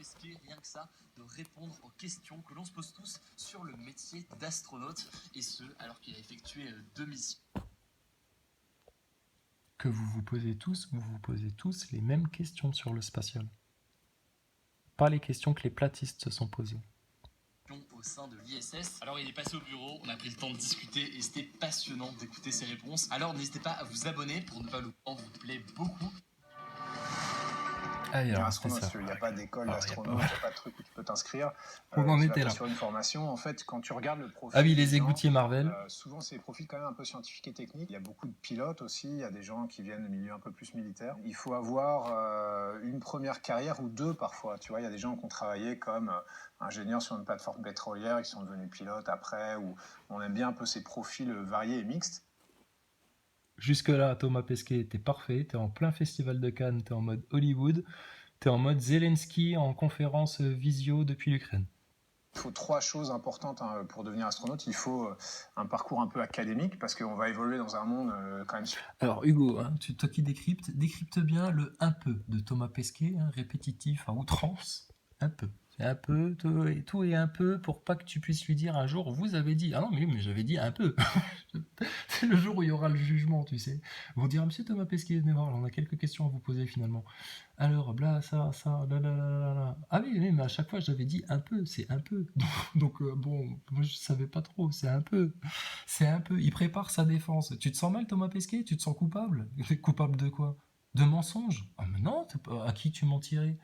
Pesquet, rien que ça, de répondre aux questions que l'on se pose tous sur le métier d'astronaute, et ce, alors qu'il a effectué 2 missions. Que vous vous posez tous les mêmes questions sur le spatial. Pas les questions que les platistes se sont posées. Au sein de l'ISS. Alors il est passé au bureau, on a pris le temps de discuter et c'était passionnant d'écouter ses réponses. Alors n'hésitez pas à vous abonner pour ne pas louper, on vous plaît beaucoup. Ah, alors, astronaute, c'est ça. il n'y a pas d'école Ah, d'astronaute, il n'y a pas de truc où tu peux t'inscrire. On en Tu était vas là. sur une formation. En fait, quand tu regardes le profil. Ah oui, les des gens, égoutiers Marvel. souvent, c'est des profils quand même un peu scientifiques et techniques. Il y a beaucoup de pilotes aussi. Il y a des gens qui viennent du milieu un peu plus militaire. Il faut avoir une première carrière ou deux parfois. Tu vois, il y a des gens qui ont travaillé comme ingénieurs sur une plateforme pétrolière et qui sont devenus pilotes après. Ou on aime bien un peu ces profils variés et mixtes. Jusque-là, Thomas Pesquet, t'es parfait. T'es en plein festival de Cannes. T'es en mode Hollywood. T'es en mode Zelensky en conférence visio depuis l'Ukraine. Il faut 3 choses importantes pour devenir astronaute. Il faut un parcours un peu académique parce qu'on va évoluer dans un monde quand même. Alors Hugo, toi qui décrypte bien le un peu de Thomas Pesquet, répétitif à outrance. Un peu. C'est un peu, tout est un peu pour pas que tu puisses lui dire un jour, vous avez dit. Ah non, mais j'avais dit un peu. C'est le jour où il y aura le jugement, tu sais. Vous dire, monsieur Thomas Pesquet, venez voir, on a quelques questions à vous poser finalement. Alors, bla, ça, là. Ah oui, mais à chaque fois j'avais dit un peu, c'est un peu. Donc bon, moi je savais pas trop, c'est un peu. C'est un peu. Il prépare sa défense. Tu te sens mal, Thomas Pesquet? Tu te sens coupable? Coupable de quoi? De mensonge? Ah mais non, à qui tu mentirais?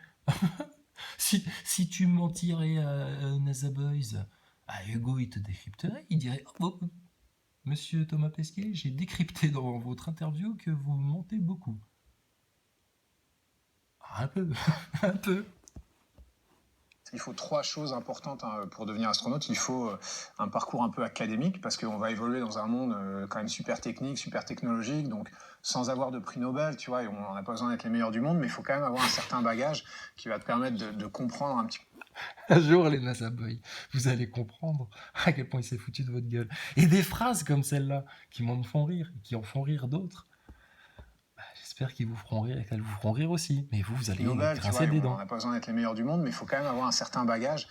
Si tu mentirais à NASA Boys, à Hugo, il te décrypterait. Il dirait, oh, monsieur Thomas Pesquet, j'ai décrypté dans votre interview que vous mentez beaucoup. Un peu, un peu. Il faut 3 choses importantes pour devenir astronaute. Il faut un parcours un peu académique parce qu'on va évoluer dans un monde quand même super technique, super technologique. Donc, sans avoir de prix Nobel, tu vois, et on n'a pas besoin d'être les meilleurs du monde, mais il faut quand même avoir un certain bagage qui va te permettre de comprendre un petit peu. Un jour, les NASA Boys, vous allez comprendre à quel point il s'est foutu de votre gueule. Et des phrases comme celle-là qui m'en font rire, qui en font rire d'autres. J'espère qu'elles vous feront rire aussi. Mais vous allez Nobel, tu vois, grincer des on dents. n'a pas besoin d'être les meilleurs du monde, mais il faut quand même avoir un certain bagage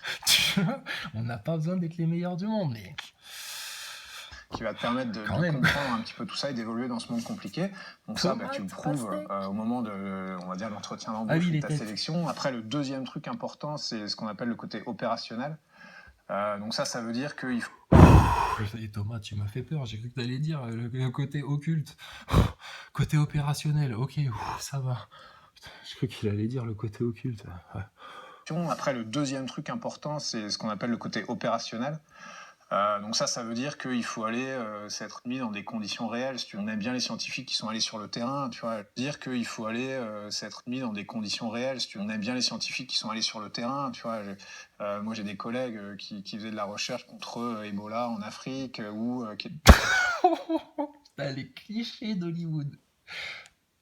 On n'a pas besoin d'être les meilleurs du monde, mais qui va te permettre de comprendre un petit peu tout ça et d'évoluer dans ce monde compliqué. Donc ça, tu le prouves au moment de, on va dire, l'entretien d'embauche de ta sélection. Après, le deuxième truc important, c'est ce qu'on appelle le côté opérationnel. Donc ça veut dire qu'il faut... Et Thomas, tu m'as fait peur, j'ai cru que tu allais dire le côté occulte. Côté opérationnel, ok, ça va. Je crois qu'il allait dire le côté occulte. Ouais. Après, le deuxième truc important, c'est ce qu'on appelle le côté opérationnel. Donc ça veut dire qu'il faut aller s'être mis dans des conditions réelles. Si on aime bien les scientifiques qui sont allés sur le terrain, tu vois, dire qu'il faut aller s'être mis dans des conditions réelles. Si on aime bien les scientifiques qui sont allés sur le terrain, tu vois. Moi, j'ai des collègues qui faisaient de la recherche contre Ebola en Afrique ou les clichés d'Hollywood.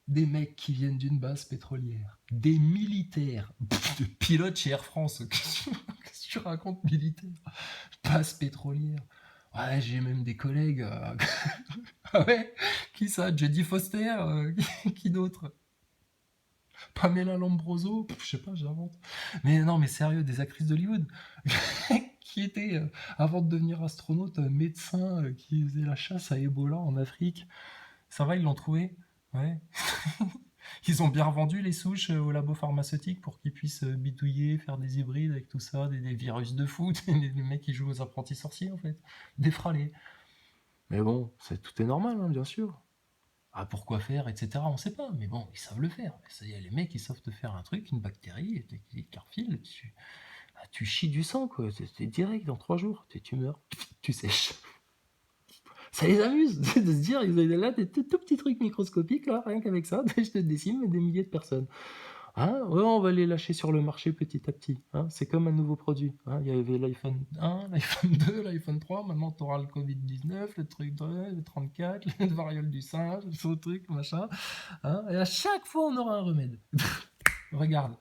Des mecs qui viennent d'une base pétrolière, des militaires, de pilotes chez Air France. Qu'est-ce que tu racontes, militaire? Base pétrolière. Ouais, j'ai même des collègues. Ah ouais? Qui ça? Jodie Foster? Qui d'autre? Pamela Lombroso? Je sais pas, j'invente. Mais non, mais sérieux, des actrices d'Hollywood qui étaient, avant de devenir astronaute, médecins qui faisaient la chasse à Ebola en Afrique. Ça va, ils l'ont trouvé? Ouais. Ils ont bien revendu les souches au labo pharmaceutique pour qu'ils puissent bidouiller, faire des hybrides avec tout ça, des virus de foot, les mecs qui jouent aux apprentis sorciers en fait, des fralés. Mais bon, tout est normal, hein, bien sûr. Ah, pourquoi faire, etc. On sait pas, mais bon, ils savent le faire. Les mecs, ils savent te faire un truc, une bactérie, qui te refile, tu chies du sang, quoi. C'est direct, dans 3 jours, tu meurs, tu sèches. Ça les amuse de se dire, ils ont là des tout petits trucs microscopiques, là, rien qu'avec ça, je te décime des milliers de personnes. Hein, ouais, on va les lâcher sur le marché petit à petit. Hein, c'est comme un nouveau produit. Hein, il y avait l'iPhone 1, l'iPhone 2, l'iPhone 3, maintenant tu auras le Covid-19, le truc le 34, le variole du singe, le truc, machin. Hein, et à chaque fois, on aura un remède. Regarde.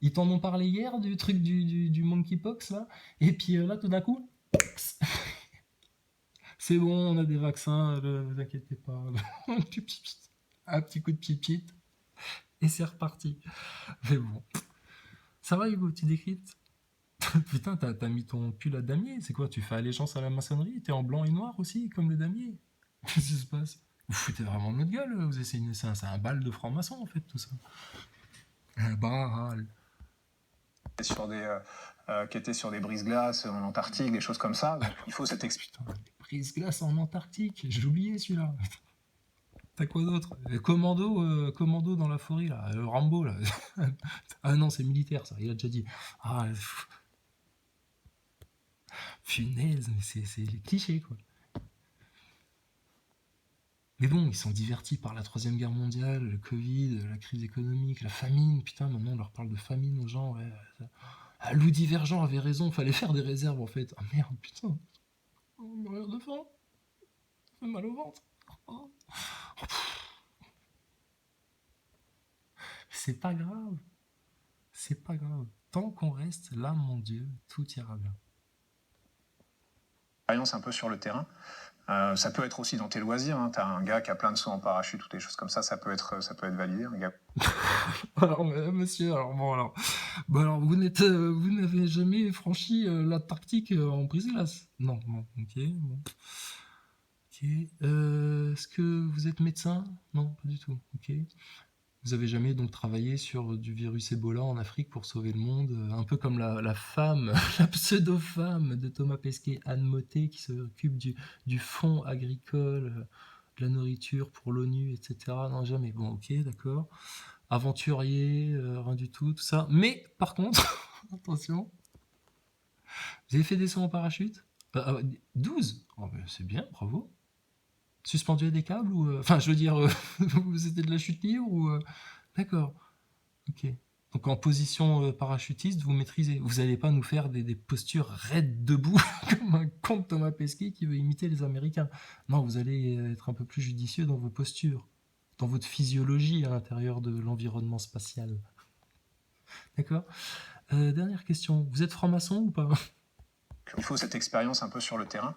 Ils t'en ont parlé hier du truc du monkeypox, là. Et puis là, tout d'un coup... C'est bon, on a des vaccins, ne vous inquiétez pas. Un petit coup de pipite, et c'est reparti. Mais bon. Ça va, Hugo, tu décryptes? Putain, t'as mis ton pull à damier. C'est quoi? Tu fais allégeance à la maçonnerie? T'es en blanc et noir aussi, comme le damier? Qu'est-ce qui se passe? Vous foutez vraiment de notre gueule. Vous essayez, c'est un bal de franc-maçon, en fait, tout ça. Un barral. sur des, qui étaient sur des brise-glaces en Antarctique, des choses comme ça. Donc, il faut cette expérience. Putain, les brise-glace en Antarctique. J'ai oublié celui-là. T'as quoi d'autre? Commando dans la forêt, là. Rambo, là. Ah non, c'est militaire, ça. Il a déjà dit. Ah, punaise, mais c'est les clichés, quoi. Mais bon, ils sont divertis par la Troisième Guerre mondiale, le Covid, la crise économique, la famine. Putain, maintenant, on leur parle de famine aux gens. Ouais. Ah, Lou Divergent avait raison, fallait faire des réserves, en fait. Ah merde, putain. On va mourir de faim. Ça fait mal au ventre. Oh. C'est pas grave. C'est pas grave. Tant qu'on reste là, mon Dieu, tout ira bien. Un peu sur le terrain. Ça peut être aussi dans tes loisirs. Hein. Tu as un gars qui a plein de sauts en parachute ou des choses comme ça peut être validé. Un gars... Alors, monsieur, alors, vous n'avez jamais franchi l'Antarctique en brise-glace? Non, ok, bon. Ok. Est-ce que vous êtes médecin? Non, pas du tout. Ok. Vous avez jamais donc travaillé sur du virus Ebola en Afrique pour sauver le monde, un peu comme la femme, la pseudo-femme de Thomas Pesquet, Anne Mottet, qui s'occupe du fonds agricole, de la nourriture pour l'ONU, etc. Non, jamais. Bon, ok, d'accord. Aventurier, rien du tout ça. Mais, par contre, attention, vous avez fait des sauts en parachute? 12? Oh, ben, c'est bien, bravo. Suspendu à des câbles ou enfin, je veux dire, c'était de la chute libre ou d'accord. Ok. Donc en position parachutiste, vous maîtrisez. Vous n'allez pas nous faire des postures raides debout comme un con de Thomas Pesquet qui veut imiter les Américains. Non, vous allez être un peu plus judicieux dans vos postures, dans votre physiologie à l'intérieur de l'environnement spatial. D'accord. Dernière question. Vous êtes franc-maçon ou pas? Il faut cette expérience un peu sur le terrain.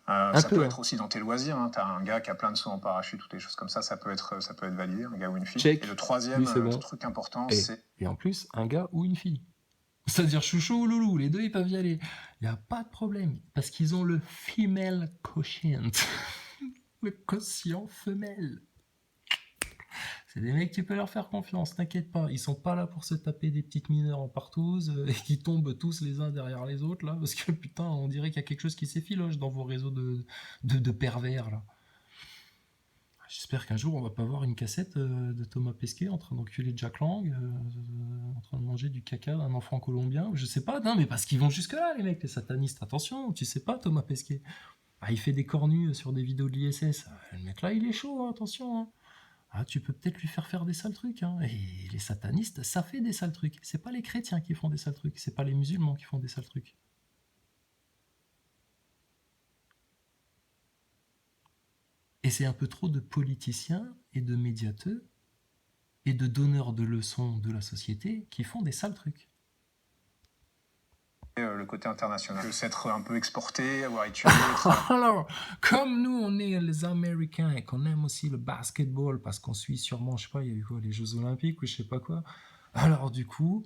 Un ça peu, peut hein. être aussi dans tes loisirs. Hein. Tu as un gars qui a plein de sauts en parachute ou des choses comme ça peut être validé, un gars ou une fille. Check. Et le troisième Oui, c'est bon. truc important, Et, c'est... et en plus, un gars ou une fille. C'est-à-dire chouchou ou loulou, les deux ils peuvent y aller. Il n'y a pas de problème. Parce qu'ils ont le female quotient. Le quotient femelle. C'est des mecs, tu peux leur faire confiance, t'inquiète pas. Ils sont pas là pour se taper des petites mineures en partouze et qui tombent tous les uns derrière les autres, là. Parce que putain, on dirait qu'il y a quelque chose qui s'effiloche dans vos réseaux de pervers, là. J'espère qu'un jour on va pas voir une cassette de Thomas Pesquet en train d'enculer Jack Lang, en train de manger du caca d'un enfant colombien. Je sais pas, non, mais parce qu'ils vont jusque-là, les mecs, les satanistes. Attention, tu sais pas, Thomas Pesquet. Ah, il fait des cornus sur des vidéos de l'ISS. Le mec là, il est chaud, hein, attention. Hein. Ah, tu peux peut-être lui faire des sales trucs. Hein. Et les satanistes, ça fait des sales trucs. C'est pas les chrétiens qui font des sales trucs, c'est pas les musulmans qui font des sales trucs. Et c'est un peu trop de politiciens et de médiateurs et de donneurs de leçons de la société qui font des sales trucs. Le côté international, s'être un peu exporté, avoir étudié... Alors, comme nous, on est les Américains et qu'on aime aussi le basketball parce qu'on suit sûrement, je sais pas, il y a eu quoi, les Jeux Olympiques ou je sais pas quoi. Alors du coup,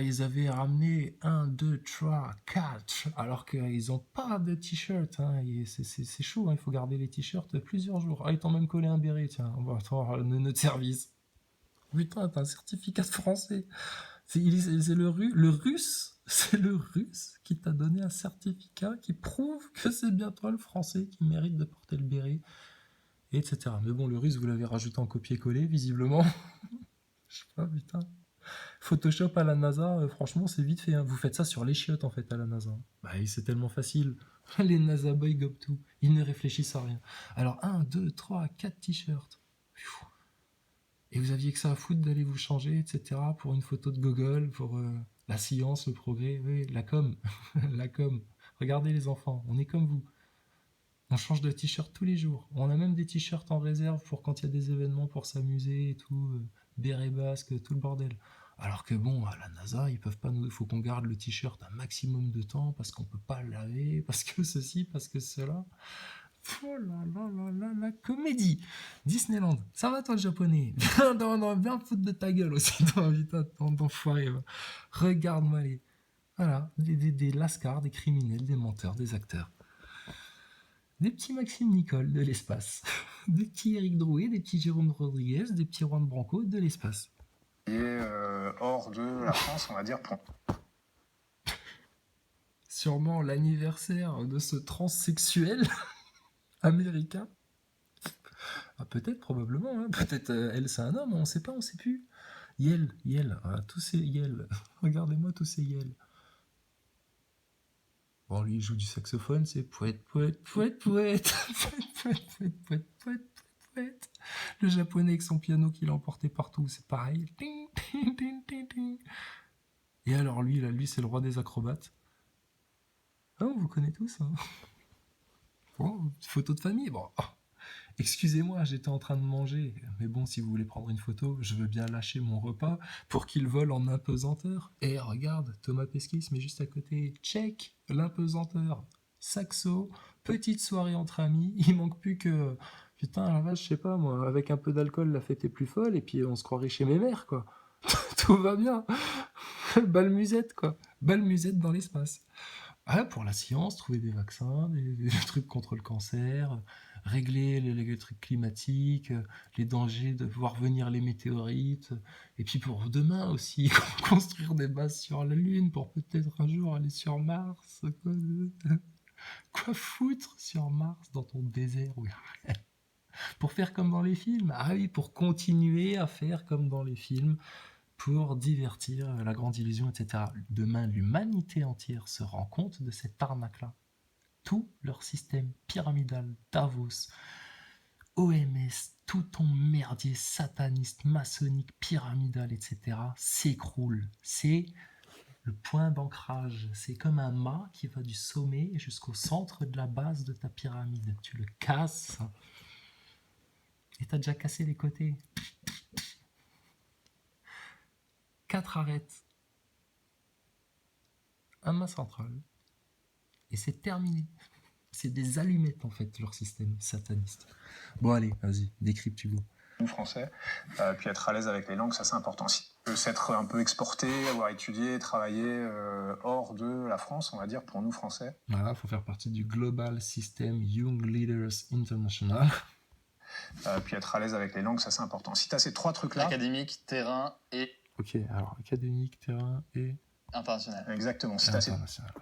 ils avaient ramené 1, 2, 3, 4, alors qu'ils n'ont pas de t-shirt. Hein, c'est chaud, hein, il faut garder les t-shirts plusieurs jours. Ah, ils t'ont même collé un béret, tiens, on va attendre notre service. Putain, t'as un certificat de français. C'est le russe, c'est le russe qui t'a donné un certificat qui prouve que c'est bien toi le français qui mérite de porter le béret, etc. Mais bon, le russe, vous l'avez rajouté en copier-coller, visiblement. Je sais pas, putain. Photoshop à la NASA, franchement, c'est vite fait. Hein. Vous faites ça sur les chiottes, en fait, à la NASA. Bah, c'est tellement facile. Les NASA boys gobent tout. Ils ne réfléchissent à rien. Alors, 1, 2, 3, 4 t-shirts. Et vous aviez que ça à foutre d'aller vous changer, etc. pour une photo de Google, pour la science, le progrès, oui, la com. La com. Regardez les enfants, on est comme vous. On change de t-shirt tous les jours. On a même des t-shirts en réserve pour quand il y a des événements pour s'amuser et tout, béret basque, tout le bordel. Alors que bon, à la NASA, ils peuvent pas nous. Il faut qu'on garde le t-shirt un maximum de temps parce qu'on peut pas le laver, parce que ceci, parce que cela. Oh là là là là, la comédie. Disneyland, ça va toi le japonais? Bien foutre de ta gueule aussi, toi, putain, d'enfoiré. Va. Regarde-moi les... Voilà, des lascars, des criminels, des menteurs, des acteurs. Des petits Maxime Nicole de l'espace. Des petits Eric Drouet, des petits Jérôme Rodriguez, des petits Juan Branco de l'espace. Et hors de la France, on va dire, pour Sûrement l'anniversaire de ce transsexuel américain. Ah, peut-être, probablement. Hein. Peut-être elle, c'est un homme, on sait pas, on sait plus. Yel, tous ces Yel. Regardez-moi tous ces Yel. Bon, lui, il joue du saxophone, c'est poète. Poète. Le japonais avec son piano qu'il a emporté partout, c'est pareil. Ting, ting, ting, ting, ting. Et alors lui, là, lui, c'est le roi des acrobates. Ah, on vous connaît tous. Hein. Bon, photo de famille, bon. Excusez-moi, j'étais en train de manger. Mais bon, si vous voulez prendre une photo, je veux bien lâcher mon repas pour qu'il vole en impesanteur. Et regarde, Thomas Pesquet se met juste à côté. Check, l'impesanteur. Saxo, petite soirée entre amis. Il manque plus que... Putain, la vache, je sais pas, moi, avec un peu d'alcool, la fête est plus folle. Et puis on se croirait chez mes mères, quoi. Tout va bien. Balmusette, quoi. Balmusette dans l'espace. Ah, pour la science, trouver des vaccins, des trucs contre le cancer, régler les trucs climatiques, les dangers de voir venir les météorites, et puis pour demain aussi, construire des bases sur la Lune pour peut-être un jour aller sur Mars. Quoi foutre sur Mars dans ton désert? Oui. Pour faire comme dans les films. Ah oui, pour continuer à faire comme dans les films. Pour divertir, la grande illusion, etc. Demain, l'humanité entière se rend compte de cette arnaque-là. Tout leur système pyramidal, Davos, OMS, tout ton merdier sataniste, maçonnique, pyramidal, etc. s'écroule. C'est le point d'ancrage. C'est comme un mât qui va du sommet jusqu'au centre de la base de ta pyramide. Tu le casses et t'as déjà cassé les côtés. 4 arêtes, un mât central, et c'est terminé. C'est des allumettes, en fait, leur système sataniste. Bon, allez, vas-y, décrypte, Hugo. nous français, puis être à l'aise avec les langues, ça c'est important. Si tu veux s'être un peu exporté, avoir étudié, travaillé hors de la France, on va dire, pour nous français. Voilà, il faut faire partie du Global System Young Leaders International. Puis être à l'aise avec les langues, ça c'est important. Si tu as ces 3 trucs-là... Académique, terrain et Ok, alors, académique, terrain et... international. Exactement. Si t'as ces... international.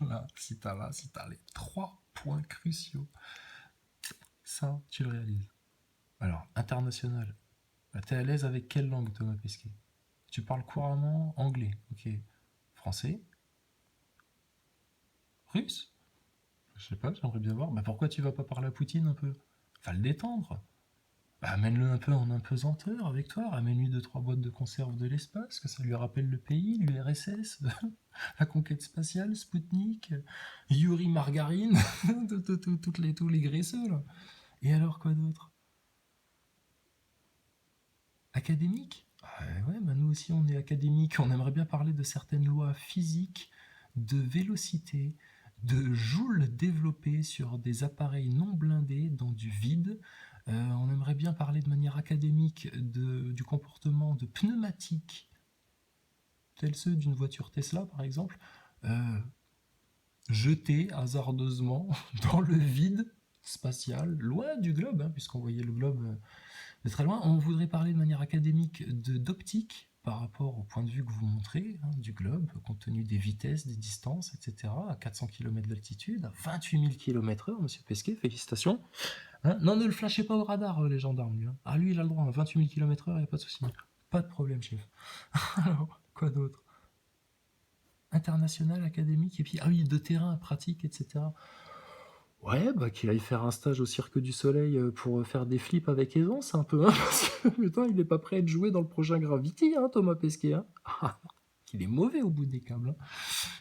Là, si t'as les 3 points cruciaux, ça, tu le réalises. Alors, international. T'es à l'aise avec quelle langue, Thomas Pesquet? Tu parles couramment anglais, ok. Français? Russe? Je sais pas, j'aimerais bien voir. Bah pourquoi tu vas pas parler à Poutine un peu? Va le détendre. Bah, amène-le un peu en impesanteur avec toi. Ramène-lui 2-3 boîtes de conserve de l'espace, que ça lui rappelle le pays, l'URSS, la conquête spatiale, Spoutnik, Yuri Margarine, tous les graisseux là. Et alors quoi d'autre? Académique? Ouais, bah nous aussi on est académique. On aimerait bien parler de certaines lois physiques, de vélocité, de joules développés sur des appareils non blindés dans du vide. On aimerait bien parler de manière académique du comportement de pneumatiques, tels ceux d'une voiture Tesla par exemple, jetés hasardeusement dans le vide spatial, loin du globe, hein, puisqu'on voyait le globe de très loin. On voudrait parler de manière académique d'optique par rapport au point de vue que vous montrez, hein, du globe, compte tenu des vitesses, des distances, etc., à 400 km d'altitude, à 28 000 km/h, monsieur Pesquet, félicitations. Hein, non, ne le flashez pas au radar, les gendarmes, lui. Hein. Ah, lui, il a le droit, à 28 000 km/h, il n'y a pas de souci. Pas de problème, chef. Alors, quoi d'autre? International, académique, et puis, ah oui, de terrain, pratique, etc. Ouais, bah qu'il aille faire un stage au Cirque du Soleil pour faire des flips avec aisance, un peu, hein, parce que, putain, il est pas prêt à être joué dans le prochain Gravity, hein, Thomas Pesquet, hein. Ah, il est mauvais au bout des câbles, hein.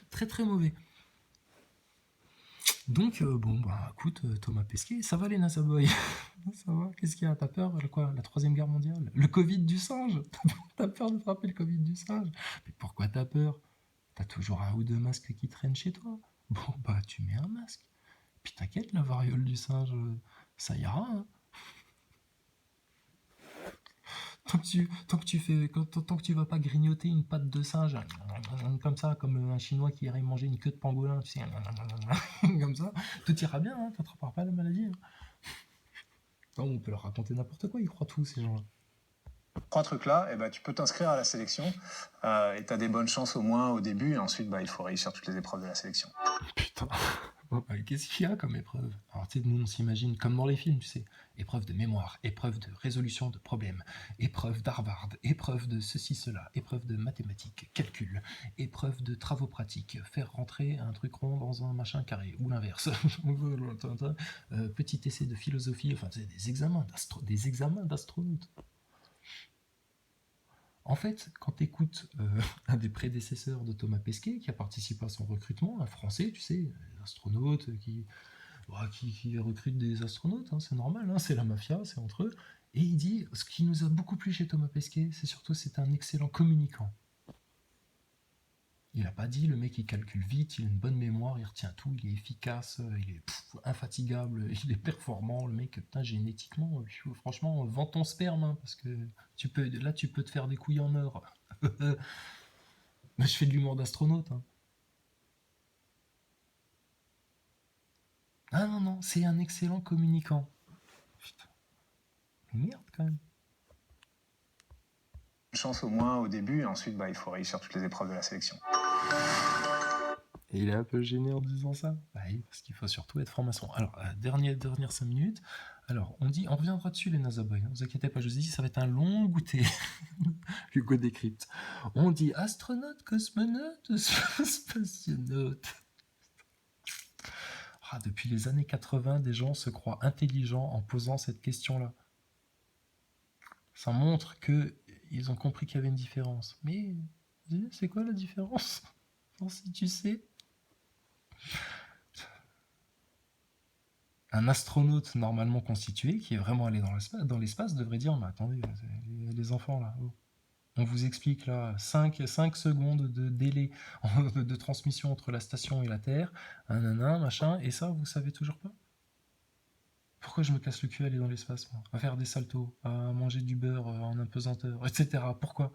Très très mauvais. Donc, bon, bah écoute, Thomas Pesquet, ça va les NASA Boys? Ça va? Qu'est-ce qu'il y a? T'as peur? Quoi? La Troisième Guerre mondiale? Le Covid du singe? T'as peur de frapper le Covid du singe? Mais pourquoi t'as peur? T'as toujours un ou deux masques qui traînent chez toi. Bon, bah tu mets un masque. Puis t'inquiète, la variole du singe, ça ira, hein. Tant que tu vas pas grignoter une patte de singe comme ça, comme un Chinois qui irait manger une queue de pangolin, tu sais, comme ça, tout ira bien, hein, t'attraperas pas la maladie, hein. Non, on peut leur raconter n'importe quoi, ils croient tout, ces gens-là. 3 trucs-là, eh ben, tu peux t'inscrire à la sélection et tu as des bonnes chances au moins au début. Et ensuite, il faut réussir toutes les épreuves de la sélection. Putain. Bon, qu'est-ce qu'il y a comme épreuve? Alors, tu sais, nous, on s'imagine comme dans les films, tu sais. Épreuve de mémoire, épreuve de résolution de problèmes, épreuve d'Harvard, épreuve de ceci, cela, épreuve de mathématiques, calcul, épreuve de travaux pratiques, faire rentrer un truc rond dans un machin carré, ou l'inverse. Petit essai de philosophie, enfin, c'est des examens d'astronautes. En fait, quand tu écoutes un des prédécesseurs de Thomas Pesquet, qui a participé à son recrutement, un Français, tu sais, un astronaute qui recrute des astronautes, hein, c'est normal, hein, c'est la mafia, c'est entre eux, et il dit, ce qui nous a beaucoup plu chez Thomas Pesquet, c'est surtout c'est un excellent communicant. Il n'a pas dit le mec il calcule vite, il a une bonne mémoire, il retient tout, il est efficace, il est infatigable, il est performant, le mec, putain, génétiquement, franchement, vends ton sperme, hein, parce que tu peux te faire des couilles en or. Mais je fais de l'humour d'astronaute. Hein. Ah non, c'est un excellent communicant. Putain. Merde quand même. Une chance au moins au début, et ensuite, il faut réussir toutes les épreuves de la sélection. Et il est un peu gêné en disant ça. Bah oui, parce qu'il faut surtout être franc-maçon. Alors, dernière 5 minutes. Alors, on reviendra dessus les NASA Boys. Ne vous inquiétez pas, je vous dis, ça va être un long goûter. Hugo décrypte. On dit astronaute, cosmonaute, spationaute. Depuis les années 80, des gens se croient intelligents en posant cette question-là. Ça montre qu'ils ont compris qu'il y avait une différence. Mais, c'est quoi la différence? Si tu sais. Un astronaute normalement constitué, qui est vraiment allé dans l'espace, devrait dire, mais attendez, les enfants là, on vous explique là 5 secondes de délai de transmission entre la station et la Terre, machin, et ça, vous savez toujours pas? Pourquoi je me casse le cul à aller dans l'espace, moi, à faire des saltos, à manger du beurre en apesanteur, etc. Pourquoi?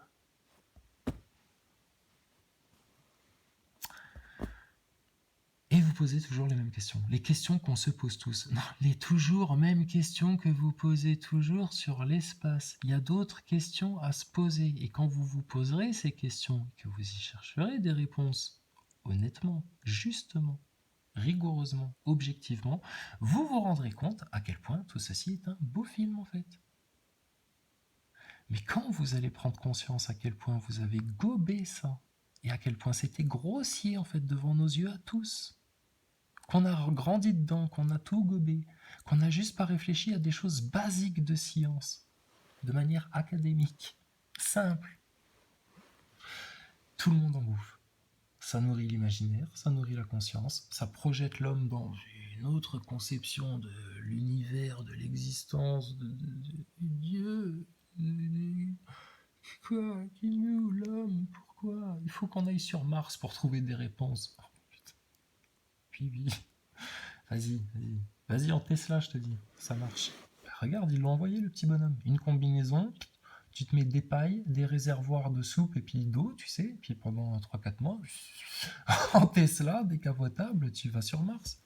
Et vous posez toujours les mêmes questions. Les questions qu'on se pose tous. Non, les toujours mêmes questions que vous posez toujours sur l'espace. Il y a d'autres questions à se poser. Et quand vous vous poserez ces questions, que vous y chercherez des réponses, honnêtement, justement, rigoureusement, objectivement, vous vous rendrez compte à quel point tout ceci est un beau film en fait. Mais quand vous allez prendre conscience à quel point vous avez gobé ça, et à quel point c'était grossier en fait devant nos yeux à tous, qu'on a grandi dedans, qu'on a tout gobé, qu'on n'a juste pas réfléchi à des choses basiques de science, de manière académique, simple. Tout le monde en bouffe. Ça nourrit l'imaginaire, ça nourrit la conscience, ça projette l'homme dans une autre conception de l'univers, de l'existence, de Dieu. Quoi? Qui nous, l'homme? Pourquoi? Il faut qu'on aille sur Mars pour trouver des réponses. Oh, putain. Puis, Vas-y en Tesla, je te dis. Ça marche. Bah, regarde, ils l'ont envoyé, le petit bonhomme. Une combinaison, tu te mets des pailles, des réservoirs de soupe et puis d'eau, tu sais. Et puis pendant 3-4 mois, en Tesla, décapotable, tu vas sur Mars.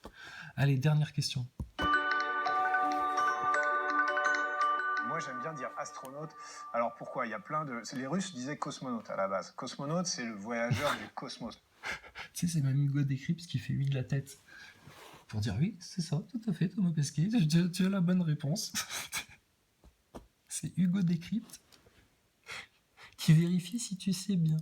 Allez, dernière question. Moi, j'aime bien dire astronaute. Alors pourquoi? Il y a plein de... Les Russes disaient cosmonaute à la base. Cosmonaute, c'est le voyageur du cosmos. Tu sais, c'est même Hugo Décrypte qui fait oui de la tête. Pour dire oui, c'est ça, tout à fait, Thomas Pesquet, tu as la bonne réponse. C'est Hugo Décrypte qui vérifie si tu sais bien.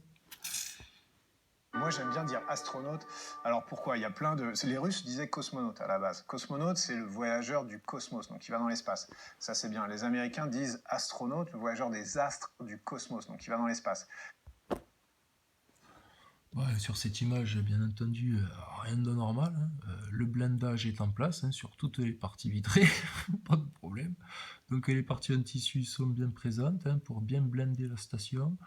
Moi, j'aime bien dire astronaute. Alors pourquoi? Il y a plein de... Les Russes disaient cosmonaute à la base. Cosmonaute, c'est le voyageur du cosmos, donc il va dans l'espace. Ça, c'est bien. Les Américains disent astronaute, le voyageur des astres du cosmos, donc il va dans l'espace. Ouais, sur cette image, bien entendu, rien de normal. Hein. Le blindage est en place hein, sur toutes les parties vitrées, pas de problème. Donc les parties en tissu sont bien présentes hein, pour bien blinder la station.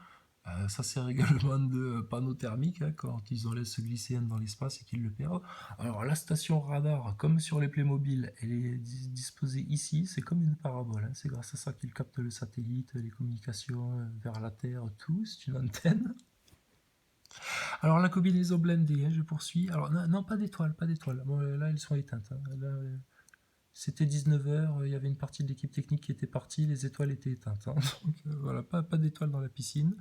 Ça, c'est règlement de panneau thermique, hein, quand ils enlèvent ce glycéenne dans l'espace et qu'ils le perdent. Alors, la station radar, comme sur les Playmobil, elle est disposée ici, c'est comme une parabole. Hein. C'est grâce à ça qu'ils captent le satellite, les communications vers la Terre, tout. C'est une antenne. Alors, la combinaison blindée, hein, je poursuis. Alors, non, pas d'étoiles, pas d'étoiles. Bon, là, elles sont éteintes. Hein. Là, c'était 19h, il y avait une partie de l'équipe technique qui était partie, les étoiles étaient éteintes. Hein. Donc, voilà, pas d'étoiles dans la piscine.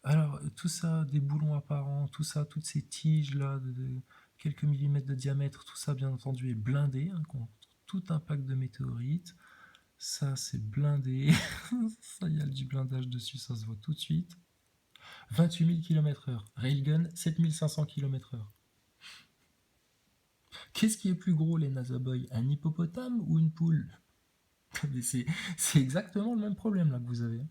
Alors, tout ça, des boulons apparents, tout ça, toutes ces tiges-là de quelques millimètres de diamètre, tout ça, bien entendu, est blindé hein, contre tout impact de météorite. Ça, c'est blindé. Ça, il y a du blindage dessus, ça se voit tout de suite. 28 000 km/h. Railgun, 7500 km/h. Qu'est-ce qui est plus gros, les NASA Boys? Un hippopotame ou une poule? Mais c'est exactement le même problème là que vous avez.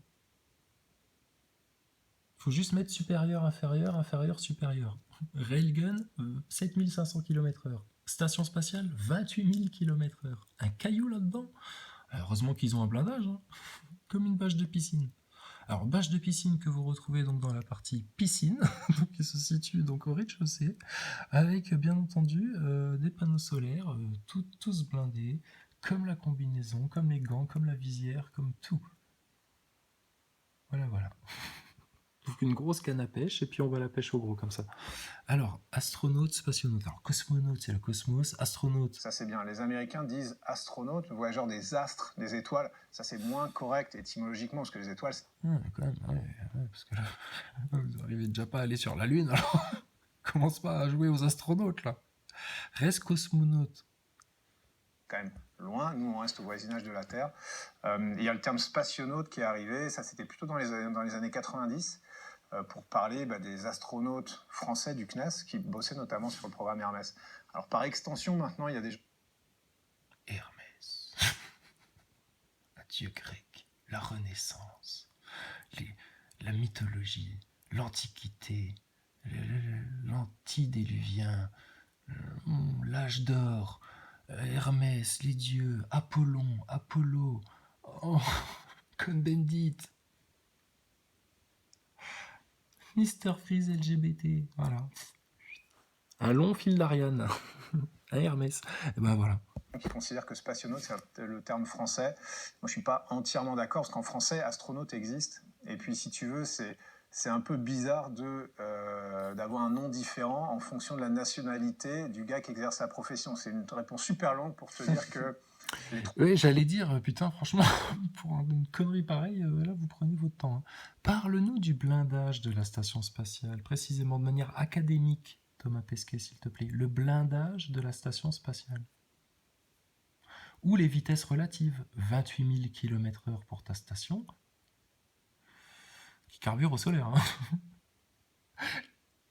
Faut juste mettre supérieur, inférieur, inférieur, supérieur. Railgun, 7500 km/h. Station spatiale, 28 000 km/h. Un caillou là-dedans. Heureusement qu'ils ont un blindage, hein. Comme une bâche de piscine. Alors, bâche de piscine que vous retrouvez donc dans la partie piscine, donc qui se situe donc au rez-de-chaussée, avec bien entendu des panneaux solaires, tous blindés, comme la combinaison, comme les gants, comme la visière, comme tout. Voilà. Donc une grosse canne à pêche, et puis on va la pêche au gros comme ça. Alors, astronaute, spationaute. Alors, cosmonaute, c'est le cosmos. Astronaute. Ça, c'est bien. Les Américains disent astronaute, voyageur des astres, des étoiles. Ça, c'est moins correct étymologiquement, parce que les étoiles, c'est Quand même, ouais, parce que là, vous n'arrivez déjà pas à aller sur la Lune, alors commence pas à jouer aux astronautes, là. Reste cosmonaute. quand même loin. Nous, on reste au voisinage de la Terre. Il y a le terme spationaute qui est arrivé. Ça, c'était plutôt dans les années 90. Pour parler des astronautes français du CNES qui bossaient notamment sur le programme Hermès. Alors par extension, maintenant, il y a des... Hermès. Un dieu grec, la Renaissance, la mythologie, l'Antiquité, l'antédiluvien, l'âge d'or, Hermès, les dieux, Apollon, Apollo, Cohn-Bendit, Mr. Freeze LGBT, voilà. Un long fil d'Ariane, un Hermès, et ben voilà. qui considèrent que spationaute, c'est le terme français. Moi, je ne suis pas entièrement d'accord, parce qu'en français, astronaute existe. Et puis, si tu veux, c'est un peu bizarre d'avoir un nom différent en fonction de la nationalité du gars qui exerce la profession. C'est une réponse super longue pour te dire que... Oui, j'allais dire, putain, franchement, pour une connerie pareille, là, vous prenez votre temps. Hein. Parle-nous du blindage de la station spatiale, précisément de manière académique, Thomas Pesquet, s'il te plaît. Le blindage de la station spatiale. Ou les vitesses relatives, 28 000 km/h pour ta station, qui carbure au solaire, hein.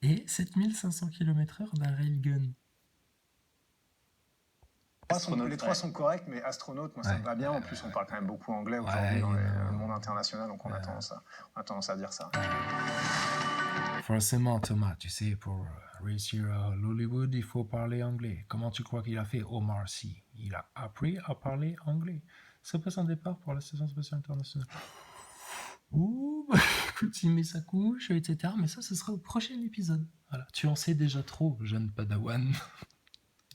Et 7500 km/h d'un railgun. Les trois sont corrects, mais astronaute, moi, ça me va bien. En plus, on parle quand même beaucoup anglais aujourd'hui dans le monde international, donc on a tendance à dire ça. Forcément, Thomas, tu sais, pour réussir à Hollywood, il faut parler anglais. Comment tu crois qu'il a fait Omar Sy? Il a appris à parler anglais. Ça passe un départ pour la Station Spatiale Internationale. Ouh, écoute, il met sa couche, etc. Mais ça, ce sera au prochain épisode. Voilà. Tu en sais déjà trop, jeune padawan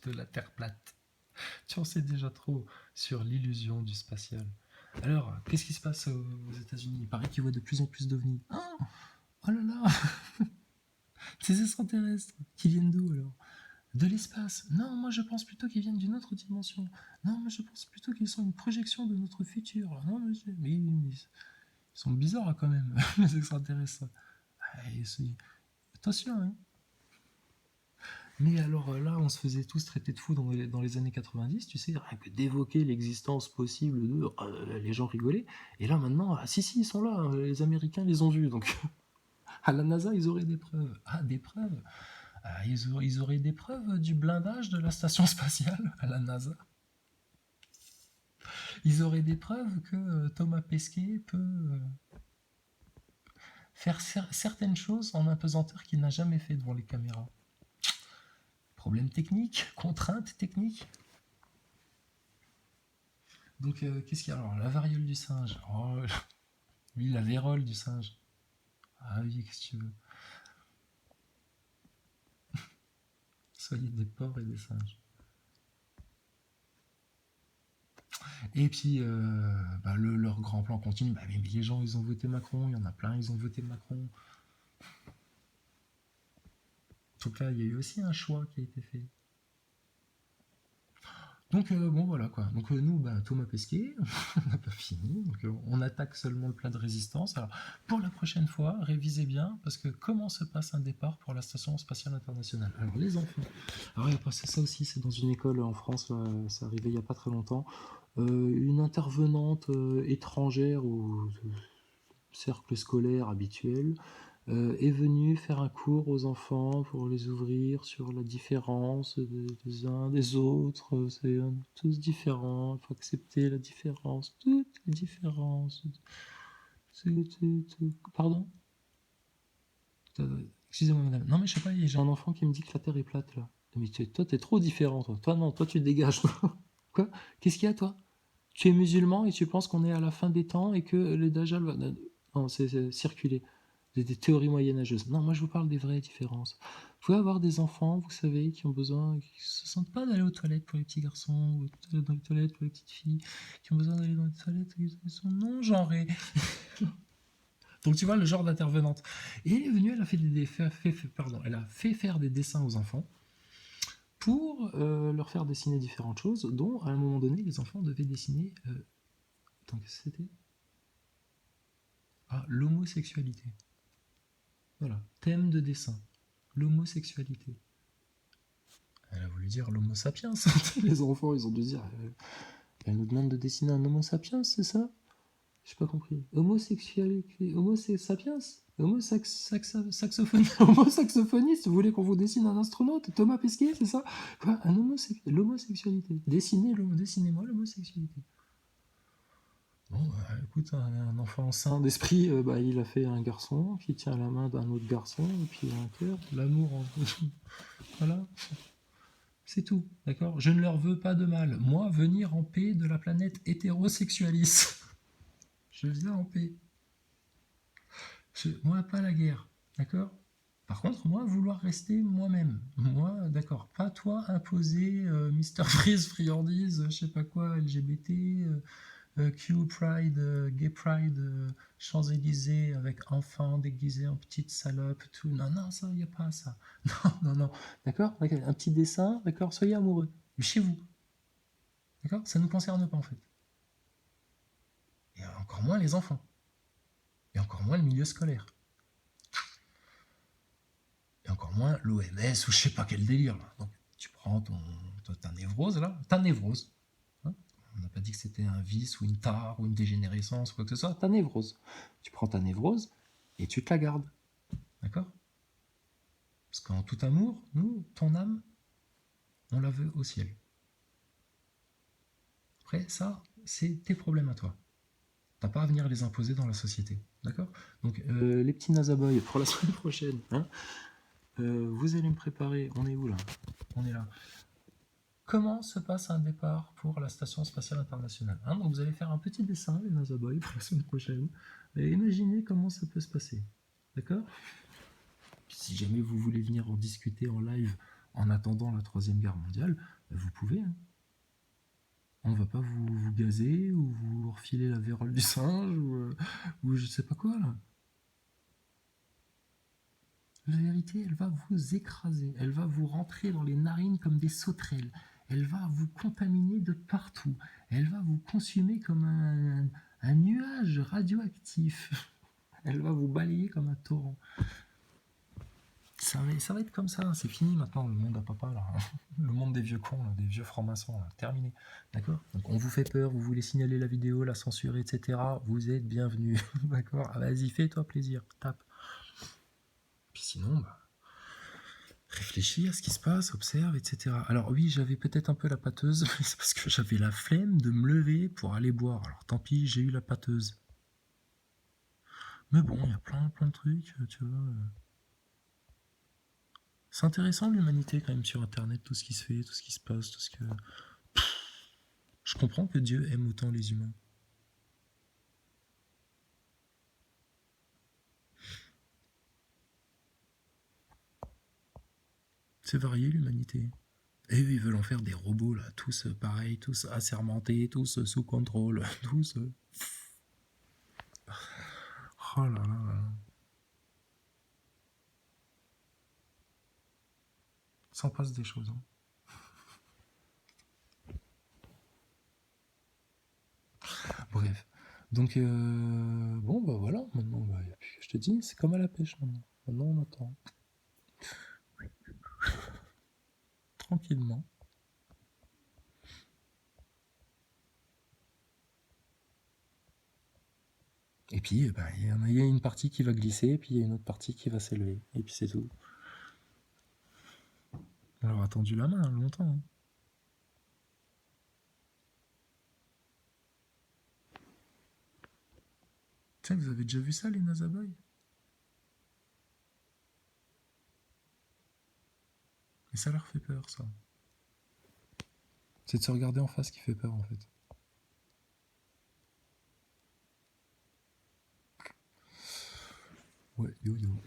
de la Terre plate. Tu en sais déjà trop sur l'illusion du spatial. Alors, qu'est-ce qui se passe aux États-Unis? Il paraît qu'ils voient de plus en plus d'ovnis. Oh là là. Ces extraterrestres, qui viennent d'où alors? De l'espace. Non, moi je pense plutôt qu'ils viennent d'une autre dimension. Non, moi je pense plutôt qu'ils sont une projection de notre futur. Non, mais ils sont bizarres hein, quand même, les extraterrestres. Attention, hein. Mais alors là, on se faisait tous traiter de fous dans les années 90, tu sais, rien que d'évoquer l'existence possible de... les gens rigolaient. Et là maintenant, si, ils sont là, hein, les Américains les ont vus, donc... À la NASA, ils auraient des preuves. Ah, des preuves. Ils auraient des preuves du blindage de la station spatiale à la NASA. Ils auraient des preuves que Thomas Pesquet peut faire certaines choses en apesanteur qu'il n'a jamais fait devant les caméras. Problème technique, contrainte technique. Donc, qu'est-ce qu'il y a alors? La variole du singe. Oh, lui, la vérole du singe. Ah oui, qu'est-ce que tu veux? Soyez des porcs et des singes. Et puis, leur grand plan continue. Bah, mais les gens, ils ont voté Macron. Il y en a plein, ils ont voté Macron. Donc là, il y a eu aussi un choix qui a été fait. Donc, bon, voilà quoi. Donc, nous, Thomas Pesquet, on n'a pas fini. Donc, on attaque seulement le plat de résistance. Alors, pour la prochaine fois, révisez bien, parce que comment se passe un départ pour la Station Spatiale Internationale? Alors, les enfants. Alors, il y a passé ça aussi, c'est dans une école en France, c'est arrivé il n'y a pas très longtemps. Une intervenante étrangère au cercle scolaire habituel est venue faire un cours aux enfants pour les ouvrir sur la différence des uns des autres. C'est tous différents, il faut accepter la différence, toutes les différences. Pardon? Excusez-moi madame. Non mais je sais pas, j'ai un enfant qui me dit que la Terre est plate là. Mais toi t'es trop différent toi. Toi non, toi tu te dégages. Quoi? Qu'est-ce qu'il y a toi? Tu es musulman et tu penses qu'on est à la fin des temps et que le Dajjal va... Non, c'est circuler. Des théories moyenâgeuses. Non, moi je vous parle des vraies différences. Vous pouvez avoir des enfants, vous savez, qui ont besoin, qui se sentent pas d'aller aux toilettes pour les petits garçons, ou dans les toilettes pour les petites filles, qui ont besoin d'aller dans les toilettes, qui sont non-genrés. Donc tu vois le genre d'intervenante. Et elle est venue, elle a elle a fait faire des dessins aux enfants pour leur faire dessiner différentes choses, dont à un moment donné, les enfants devaient dessiner. Attends, qu'est-ce que c'était? Ah, l'homosexualité. Voilà, thème de dessin, l'homosexualité. Elle a voulu dire l'homo sapiens. Les enfants, ils ont dû dire elle nous demande de dessiner un homo sapiens, c'est ça? J'ai pas compris. Homosexualité, homo sapiens? Homo-saxophoniste, vous voulez qu'on vous dessine un astronaute? Thomas Pesquet, c'est ça? Quoi? L'homosexualité. Dessinez-moi l'homosexualité. Bon, écoute, un enfant sain d'esprit, il a fait un garçon qui tient la main d'un autre garçon, et puis un cœur, l'amour entre... Voilà, c'est tout, d'accord? Je ne leur veux pas de mal. Moi, venir en paix de la planète hétérosexualis. Je viens en paix. Moi, pas la guerre, d'accord? Par contre, moi, vouloir rester moi-même. Moi, d'accord, pas toi imposer Mister Freeze, friandise, je sais pas quoi, LGBT... Q Pride, Gay Pride, Champs-Élysées avec enfants déguisés en petites salopes, tout. Non, non, ça, il n'y a pas ça. Non, non, non. D'accord? Un petit dessin, d'accord? Soyez amoureux. Mais chez vous. D'accord? Ça ne nous concerne pas, en fait. Et encore moins les enfants. Et encore moins le milieu scolaire. Et encore moins l'OMS ou je sais pas quel délire, là. Donc, tu prends ta névrose, là. Ta névrose. On n'a pas dit que c'était un vice ou une tare ou une dégénérescence ou quoi que ce soit. Ta névrose. Tu prends ta névrose et tu te la gardes. D'accord? Parce qu'en tout amour, nous, ton âme, on la veut au ciel. Après, ça, c'est tes problèmes à toi. T'as pas à venir les imposer dans la société. D'accord? Donc, les petits nazaboys pour la semaine prochaine. Hein, vous allez me préparer. On est où là? On est là. Comment se passe un départ pour la Station Spatiale Internationale? Hein, donc vous allez faire un petit dessin, les nazaboys, pour la semaine prochaine. Et imaginez comment ça peut se passer. D'accord? Si jamais vous voulez venir en discuter en live en attendant la Troisième Guerre mondiale, vous pouvez. Hein. On ne va pas vous gazer ou vous refiler la vérole du singe ou je sais pas quoi là. La vérité, elle va vous écraser, elle va vous rentrer dans les narines comme des sauterelles, elle va vous contaminer de partout, elle va vous consumer comme un nuage radioactif, elle va vous balayer comme un torrent. Ça va être comme ça, c'est fini maintenant le monde à papa, là. Le monde des vieux cons, là, des vieux francs-maçons, là. Terminé. D'accord? Donc on vous fait peur, vous voulez signaler la vidéo, la censurer, etc. Vous êtes bienvenus. D'accord? Ah, vas-y, fais-toi plaisir, tape. Puis sinon, réfléchis à ce qui se passe, observe, etc. Alors oui, j'avais peut-être un peu la pâteuse, mais c'est parce que j'avais la flemme de me lever pour aller boire. Alors tant pis, j'ai eu la pâteuse. Mais bon, il y a plein de trucs, tu vois. C'est intéressant l'humanité quand même sur Internet, tout ce qui se fait, tout ce qui se passe, tout ce que... Je comprends que Dieu aime autant les humains. C'est varié l'humanité. Et eux, ils veulent en faire des robots, là, tous pareils, tous assermentés, tous sous contrôle, tous... Oh là là là. Ça en passe des choses. Hein. Bref. Donc, bon, bah voilà. Maintenant, bah, je te dis, c'est comme à la pêche maintenant. Maintenant, on attend. Tranquillement. Et puis, bah, il y a une partie qui va glisser, et puis il y a une autre partie qui va s'élever. Et puis c'est tout. On leur a tendu la main longtemps. Hein. Tiens, vous avez déjà vu ça, les NASA Boys? Et ça leur fait peur, ça. C'est de se regarder en face qui fait peur, en fait. Ouais, yo-yo.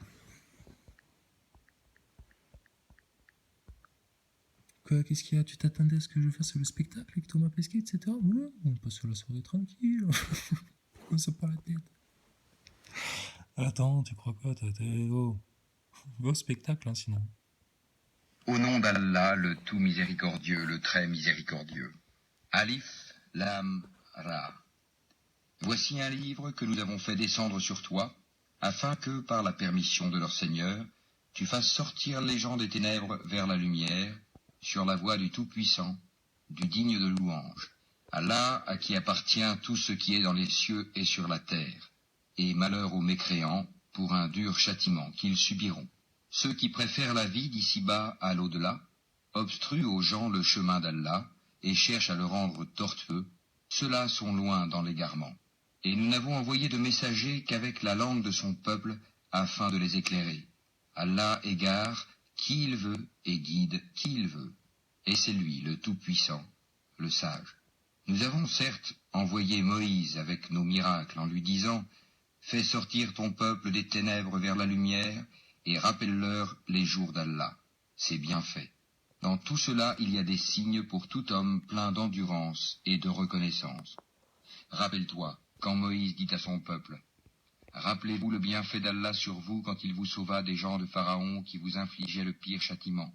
Quoi, qu'est-ce qu'il y a? Tu t'attendais à ce que je fasse le spectacle avec Thomas Pesquet, etc. Ouais, on passe la soirée tranquille. Pourquoi ça pas la tête? Attends, tu crois quoi? Oh. Beau spectacle, hein, sinon. Au nom d'Allah, le tout miséricordieux, le très miséricordieux. Alif, Lam, Ra. Voici un livre que nous avons fait descendre sur toi, afin que, par la permission de leur Seigneur, tu fasses sortir les gens des ténèbres vers la lumière, sur la voie du Tout-Puissant, du digne de louange. Allah, à qui appartient tout ce qui est dans les cieux et sur la terre, et malheur aux mécréants, pour un dur châtiment qu'ils subiront. Ceux qui préfèrent la vie d'ici-bas à l'au-delà, obstruent aux gens le chemin d'Allah, et cherchent à le rendre tortueux, ceux-là sont loin dans l'égarement. Et nous n'avons envoyé de messagers qu'avec la langue de son peuple, afin de les éclairer. Allah égare qui il veut et guide qui il veut. Et c'est lui, le Tout-Puissant, le Sage. Nous avons certes envoyé Moïse avec nos miracles en lui disant « Fais sortir ton peuple des ténèbres vers la lumière et rappelle-leur les jours d'Allah. » C'est bien fait. Dans tout cela, il y a des signes pour tout homme plein d'endurance et de reconnaissance. Rappelle-toi, quand Moïse dit à son peuple « Rappelez-vous le bienfait d'Allah sur vous quand il vous sauva des gens de Pharaon qui vous infligeaient le pire châtiment.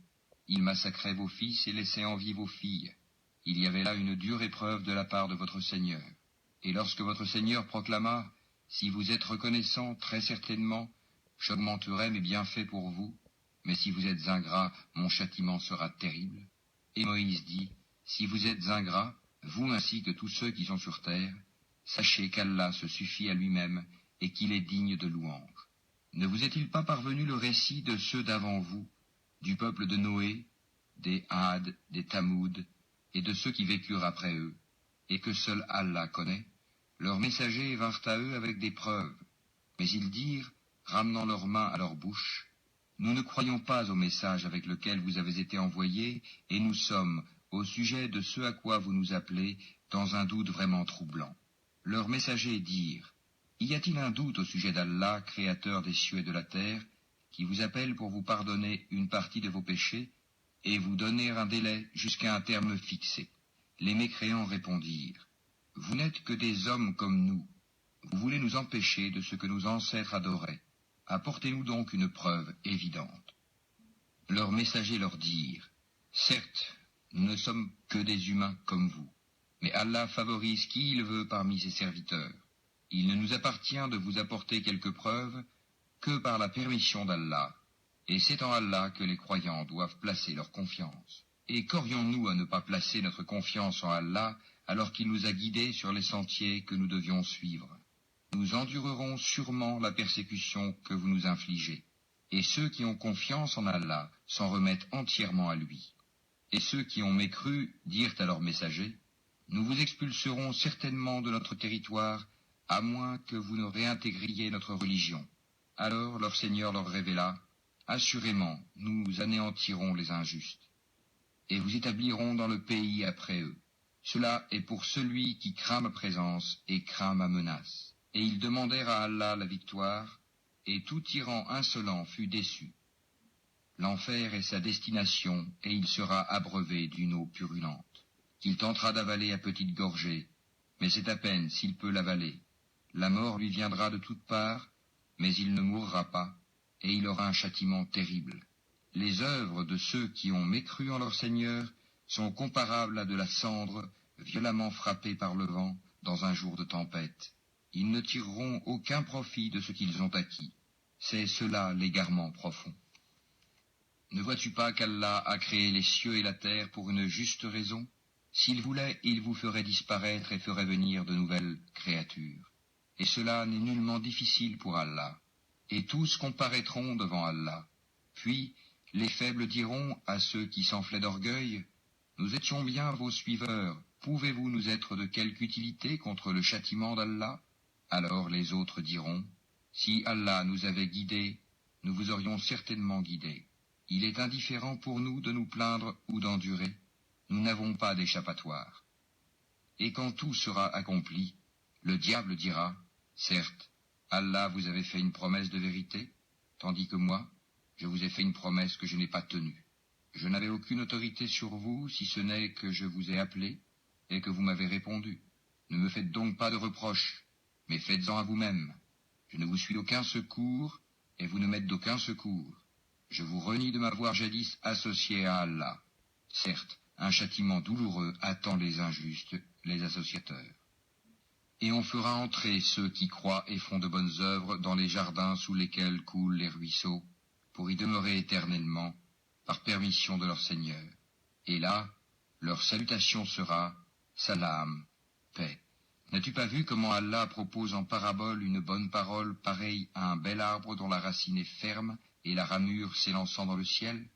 Il massacrait vos fils et laissait en vie vos filles. Il y avait là une dure épreuve de la part de votre Seigneur. Et lorsque votre Seigneur proclama « Si vous êtes reconnaissant, très certainement, j'augmenterai mes bienfaits pour vous, mais si vous êtes ingrats, mon châtiment sera terrible. » Et Moïse dit « Si vous êtes ingrats, vous ainsi que tous ceux qui sont sur terre, sachez qu'Allah se suffit à lui-même et qu'il est digne de louange. Ne vous est-il pas parvenu le récit de ceux d'avant vous, du peuple de Noé, des Had, des Tamoud, et de ceux qui vécurent après eux, et que seul Allah connaît? Leurs messagers vinrent à eux avec des preuves, mais ils dirent, ramenant leurs mains à leur bouche, « Nous ne croyons pas au message avec lequel vous avez été envoyés, et nous sommes, au sujet de ce à quoi vous nous appelez, dans un doute vraiment troublant. » Leurs messagers dirent, « Y a-t-il un doute au sujet d'Allah, créateur des cieux et de la terre, qui vous appelle pour vous pardonner une partie de vos péchés, et vous donner un délai jusqu'à un terme fixé ?» Les mécréants répondirent, « Vous n'êtes que des hommes comme nous. Vous voulez nous empêcher de ce que nos ancêtres adoraient. Apportez-nous donc une preuve évidente. » Leurs messagers leur dirent, « Certes, nous ne sommes que des humains comme vous, mais Allah favorise qui il veut parmi ses serviteurs. Il ne nous appartient de vous apporter quelques preuves que par la permission d'Allah, et c'est en Allah que les croyants doivent placer leur confiance. Et qu'aurions-nous à ne pas placer notre confiance en Allah alors qu'il nous a guidés sur les sentiers que nous devions suivre? Nous endurerons sûrement la persécution que vous nous infligez, et ceux qui ont confiance en Allah s'en remettent entièrement à lui. Et ceux qui ont mécru dirent à leurs messagers, « Nous vous expulserons certainement de notre territoire, à moins que vous ne réintégriez notre religion. » Alors leur Seigneur leur révéla, « Assurément, nous anéantirons les injustes, et vous établirons dans le pays après eux. Cela est pour celui qui craint ma présence et craint ma menace. » Et ils demandèrent à Allah la victoire, et tout tyran insolent fut déçu. L'enfer est sa destination, et il sera abreuvé d'une eau purulente, qu'il tentera d'avaler à petites gorgées, mais c'est à peine s'il peut l'avaler. La mort lui viendra de toutes parts, mais il ne mourra pas, et il aura un châtiment terrible. Les œuvres de ceux qui ont mécru en leur Seigneur sont comparables à de la cendre violemment frappée par le vent dans un jour de tempête. Ils ne tireront aucun profit de ce qu'ils ont acquis. C'est cela l'égarement profond. Ne vois-tu pas qu'Allah a créé les cieux et la terre pour une juste raison? S'il voulait, il vous ferait disparaître et ferait venir de nouvelles créatures. Et cela n'est nullement difficile pour Allah. Et tous comparaîtront devant Allah. Puis, les faibles diront à ceux qui s'enflaient d'orgueil, « Nous étions bien vos suiveurs, pouvez-vous nous être de quelque utilité contre le châtiment d'Allah ?» Alors les autres diront, « Si Allah nous avait guidés, nous vous aurions certainement guidés. Il est indifférent pour nous de nous plaindre ou d'endurer. Nous n'avons pas d'échappatoire. » Et quand tout sera accompli, le diable dira, « Certes, Allah vous avait fait une promesse de vérité, tandis que moi, je vous ai fait une promesse que je n'ai pas tenue. Je n'avais aucune autorité sur vous, si ce n'est que je vous ai appelé et que vous m'avez répondu. Ne me faites donc pas de reproches, mais faites-en à vous-même. Je ne vous suis d'aucun secours, et vous ne m'êtes d'aucun secours. Je vous renie de m'avoir jadis associé à Allah. Certes, un châtiment douloureux attend les injustes, les associateurs. Et on fera entrer ceux qui croient et font de bonnes œuvres dans les jardins sous lesquels coulent les ruisseaux, pour y demeurer éternellement, par permission de leur Seigneur. Et là, leur salutation sera « Salam, paix ». N'as-tu pas vu comment Allah propose en parabole une bonne parole pareille à un bel arbre dont la racine est ferme et la ramure s'élançant dans le ciel?